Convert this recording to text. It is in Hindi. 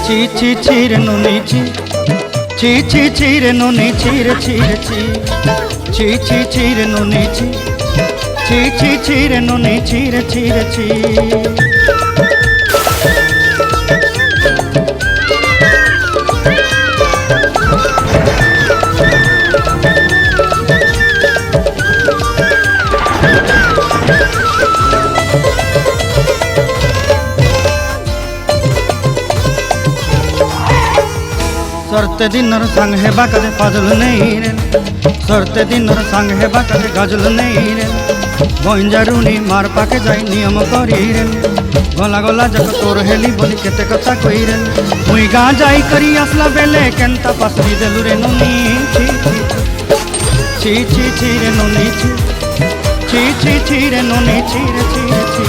ছি ছি ছি রে নুনি ছি ছি ছি ছি রে নুনি ছি রে ছি রে ছি ছি ছি ছি রে নুনি ছি ছি ছি ছি রে নুনি ছি রে ছি রে ছি। सरते दिनर संग हेबा कदे पाजल नहीं रे सरते दिनर संग हेबा कदे गजल नहीं रे बंजारुनी मार पाके जाई नियम करी रे गला गला जक तोर हेली बोली केते कथा कई रे मुई गा जाई करी असला बेले केनता पासरी देलु रे नुनी छी छी छी छी रे नुनी छी छी छी छी रे नुनी छी रे छी रे छी।